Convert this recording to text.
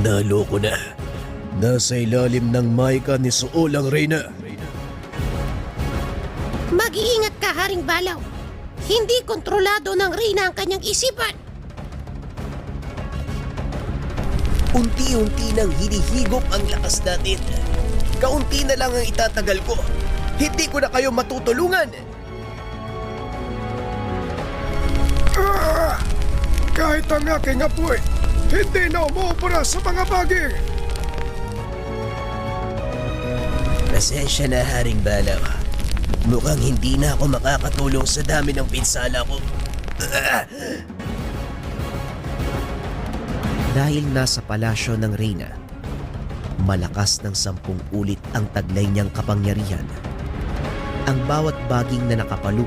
Panalo ko na. Nasa ilalim ng maika ni Suol ang reyna. Mag-iingat ka, Haring Balaw. Hindi kontrolado ng reyna ang kanyang isipan. Unti-unti nang hinihigop ang lakas natin. Kaunti na lang ang itatagal ko. Hindi ko na kayo matutulungan. Kahit ang aking apoy, hindi na umuubra sa mga bagay. Pasensya na, Haring Balaw. Mukhang hindi na ako makakatulong sa dami ng pinsala ko. Dahil nasa palasyo ng reyna, malakas ng 10 ulit ang taglay niyang kapangyarihan. Ang bawat baging na nakapaloob